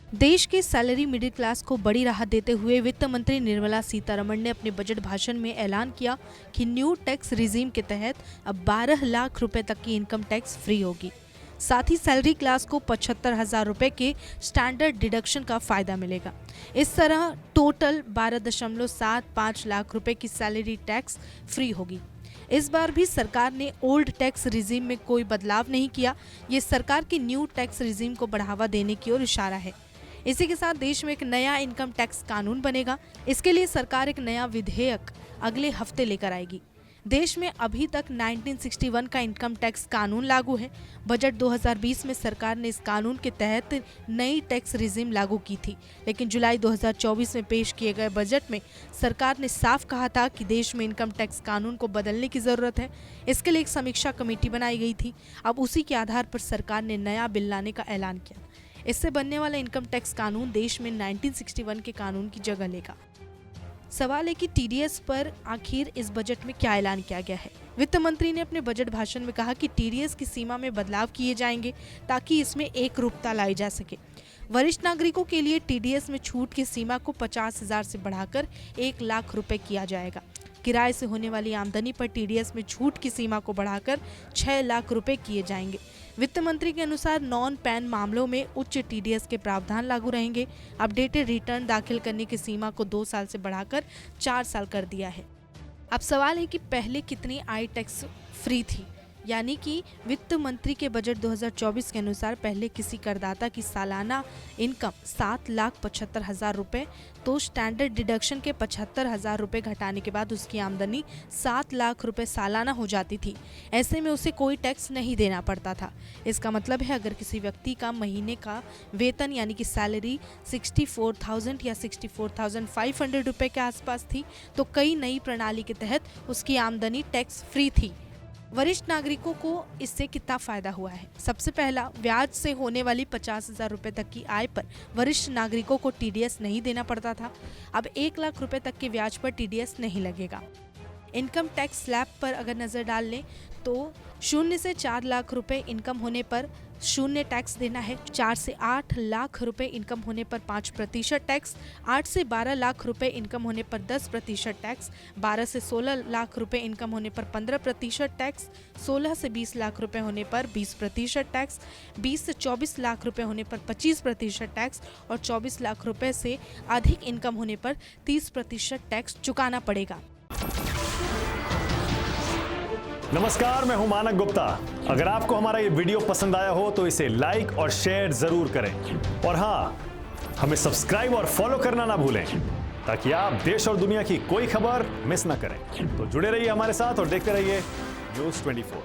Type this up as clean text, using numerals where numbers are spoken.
देश के salary middle class को बड़ी राहत देते हुए वित्त मंत्री निर्मला सीतारमण ने अपने बजट भाषण में ऐलान किया कि न्यू टैक्स रिजीम के तहत अब 12 लाख रुपए तक की इनकम टैक्स फ्री होगी। साथ ही सैलरी क्लास को 75,000 रुपए के स्टैंडर्ड डिडक्शन का फायदा मिलेगा। इस तरह टोटल 12.75 लाख रुपए की सैलरी टैक्स फ्री होगी। इस बार भी सरकार ने ओल्ड टैक्स रिजीम में कोई बदलाव नहीं किया। ये सरकार की न्यू टैक्स रिजीम को बढ़ावा देने की ओर इशारा है। इसी के साथ देश में एक नया इनकम टैक्स कानून बनेगा। इसके लिए सरकार एक नया विधेयक अगले हफ्ते लेकर आएगी। देश में अभी तक 1961 का इनकम टैक्स कानून लागू है। बजट 2020 में सरकार ने इस कानून के तहत नई टैक्स रिजीम लागू की थी, लेकिन जुलाई 2024 में पेश किए गए बजट में सरकार ने साफ कहा था कि देश में इनकम टैक्स कानून को बदलने की जरूरत है। इसके लिए एक समीक्षा कमेटी बनाई गई थी। अब उसी के आधार पर सरकार ने नया बिल लाने का ऐलान किया। इससे बनने वाला इनकम टैक्स कानून देश में 1961 के कानून की जगह लेगा। सवाल है कि टीडीएस पर आखिर इस बजट में क्या ऐलान किया गया है। वित्त मंत्री ने अपने बजट भाषण में कहा कि टीडीएस की सीमा में बदलाव किए जाएंगे ताकि इसमें एक रूपता लाई जा सके। वरिष्ठ नागरिकों के लिए टीडीएस में छूट की सीमा को 50,000 से बढ़ाकर 1 लाख रुपए किया जाएगा। किराए से होने वाली आमदनी पर टीडीएस में छूट की सीमा को बढ़ाकर 6 लाख रुपए किए जाएंगे। वित्त मंत्री के अनुसार नॉन पैन मामलों में उच्च टीडीएस के प्रावधान लागू रहेंगे। अपडेटेड रिटर्न दाखिल करने की सीमा को 2 साल से बढ़ाकर 4 साल कर दिया है। अब सवाल है कि पहले कितनी आय टैक्स फ्री थी, यानी कि वित्त मंत्री के बजट 2024 के अनुसार पहले किसी करदाता की सालाना इनकम 7,75,000 रुपए, तो स्टैंडर्ड डिडक्शन के 75,000 रुपए घटाने के बाद उसकी आमदनी 7 लाख रुपए सालाना हो जाती थी। ऐसे में उसे कोई टैक्स नहीं देना पड़ता था। इसका मतलब है अगर किसी व्यक्ति का महीने का वेतन यानी कि सैलरी 64,000 या 64,500 रुपए के आसपास थी, तो कई नई प्रणाली के तहत उसकी आमदनी टैक्स फ्री थी। वरिष्ठ नागरिकों को इससे कितना फायदा हुआ है? सबसे पहला, ब्याज से होने वाली 50,000 रुपए तक की आय पर वरिष्ठ नागरिकों को टीडीएस नहीं देना पड़ता था। अब 1 लाख रुपए तक के ब्याज पर टीडीएस नहीं लगेगा। इनकम टैक्स स्लैब पर अगर नजर डाल लें तो 0 से 4 लाख रुपए इनकम होने पर 0 टैक्स देना है। 4 से 8 लाख रुपए इनकम होने पर 5% टैक्स, 8 से 12 लाख रुपए इनकम होने पर 10% टैक्स, 12 से 16 लाख रुपए इनकम होने पर 15% टैक्स, 16 से 20 लाख रुपए होने पर 20% टैक्स, 20 से 24 लाख रुपए होने पर 25% टैक्स और 24 लाख रुपए से अधिक इनकम होने पर 30% टैक्स चुकाना पड़ेगा। नमस्कार, मैं हूं मानक गुप्ता। अगर आपको हमारा ये वीडियो पसंद आया हो तो इसे लाइक और शेयर जरूर करें, और हाँ, हमें सब्सक्राइब और फॉलो करना ना भूलें ताकि आप देश और दुनिया की कोई खबर मिस ना करें। तो जुड़े रहिए हमारे साथ और देखते रहिए न्यूज़ 24।